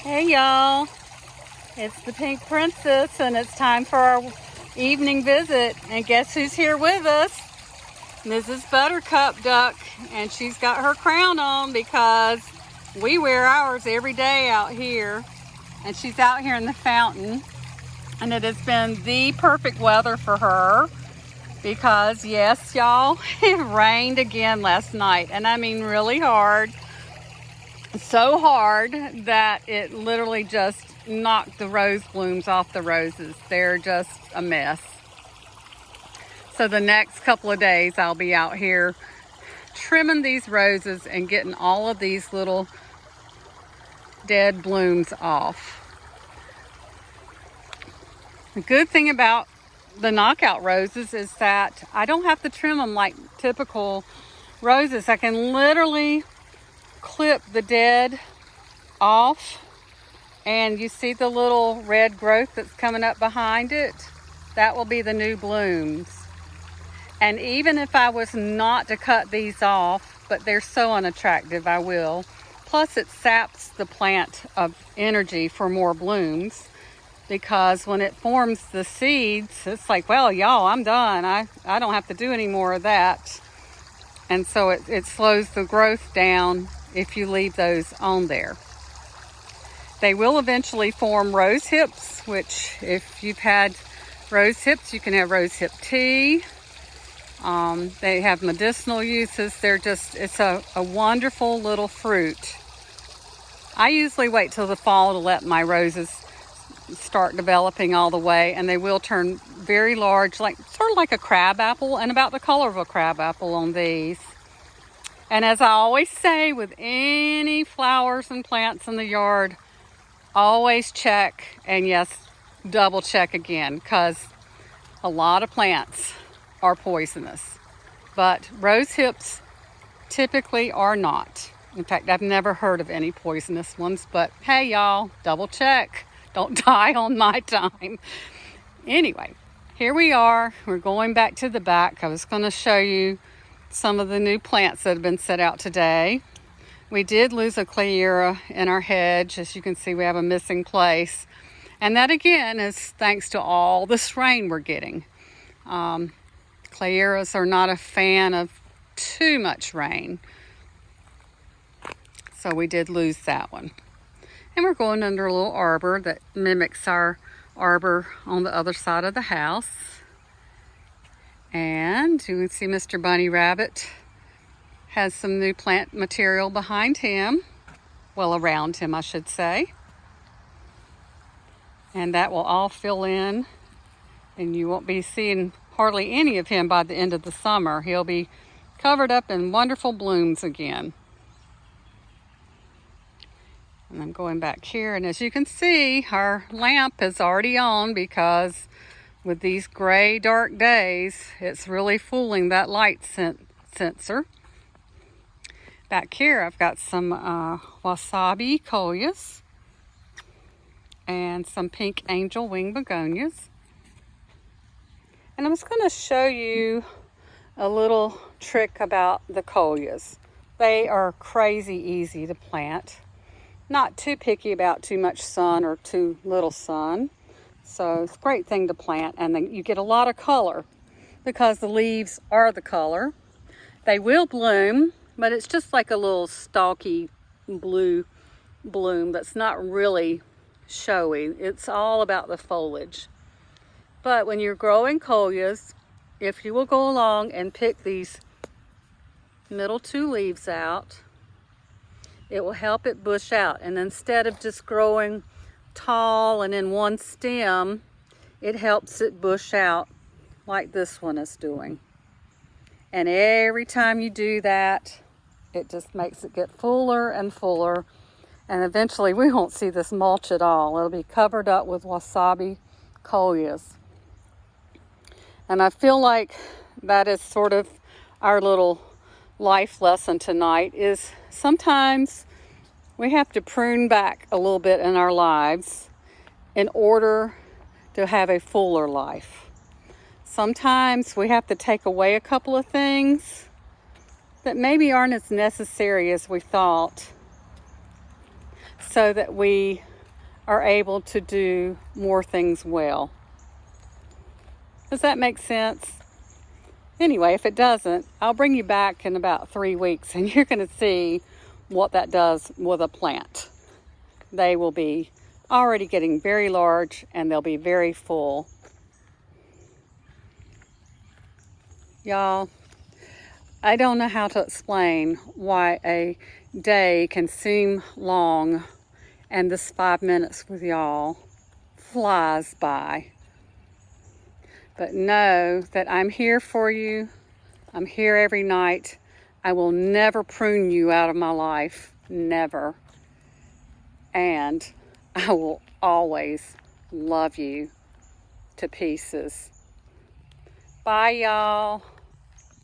Hey y'all, it's the Pink Princess and it's time for our evening visit. And guess who's here with us? Mrs. Buttercup Duck, and she's got her crown on because we wear ours every day out here. And she's out here in the fountain, and it has been the perfect weather for her because yes y'all, it rained again last night, and I mean really hard. So hard that it literally just knocked the rose blooms off the roses. They're just a mess. So the next couple of days I'll be out here trimming these roses and getting all of these little dead blooms off. The good thing about the knockout roses is that I don't have to trim them like typical roses. I can literally clip the dead off, and you see the little red growth that's coming up behind it? That will be the new blooms. And even if I was not to cut these off, but they're so unattractive, I will. Plus it saps the plant of energy for more blooms, because when it forms the seeds, it's like, well, y'all, I'm done. I don't have to do any more of that. And so it slows the growth down if you leave those on there. They will eventually form rose hips, which if you've had rose hips, you can have rose hip tea. They have medicinal uses. It's a wonderful little fruit. I usually wait till the fall to let my roses start developing all the way, and they will turn very large, sort of like a crab apple, and about the color of a crab apple on these. And as I always say with any flowers and plants in the yard, always check, and yes, double check again, because a lot of plants are poisonous. But rose hips typically are not. In fact, I've never heard of any poisonous ones, but hey y'all, double check. Don't die on my time. Anyway, here we are. We're going back to the back. I was going to show you some of the new plants that have been set out today. We did lose a clayera in our hedge. As you can see, we have a missing place. And that again is thanks to all this rain we're getting. Clayeras are not a fan of too much rain. So we did lose that one. And we're going under a little arbor that mimics our arbor on the other side of the house. And you can see Mr. Bunny Rabbit has some new plant material behind him. Well, around him, I should say. And that will all fill in, and you won't be seeing hardly any of him by the end of the summer. He'll be covered up in wonderful blooms again. And I'm going back here, and as you can see, our lamp is already on because with these gray, dark days, it's really fooling that light sensor. Back here, I've got some wasabi coleus and some pink angel wing begonias. And I was going to show you a little trick about the coleus. They are crazy easy to plant. Not too picky about too much sun or too little sun. So it's a great thing to plant, and then you get a lot of color because the leaves are the color. They will bloom, but it's just like a little stalky blue bloom that's not really showy. It's all about the foliage. But when you're growing coleus, if you will go along and pick these middle two leaves out, it will help it bush out. And instead of just growing tall and in one stem, it helps it bush out like this one is doing. And every time you do that, it just makes it get fuller and fuller. And eventually we won't see this mulch at all. It'll be covered up with wasabi coleus. And I feel like that is sort of our little life lesson tonight, is sometimes we have to prune back a little bit in our lives in order to have a fuller life. Sometimes we have to take away a couple of things that maybe aren't as necessary as we thought, so that we are able to do more things well. Does that make sense? Anyway, if it doesn't, I'll bring you back in about 3 weeks and you're going to see what that does with a plant. They will be already getting very large and they'll be very full. Y'all, I don't know how to explain why a day can seem long and this 5 minutes with y'all flies by. But know that I'm here for you. I'm here every night. I will never prune you out of my life. Never. And I will always love you to pieces. Bye, y'all.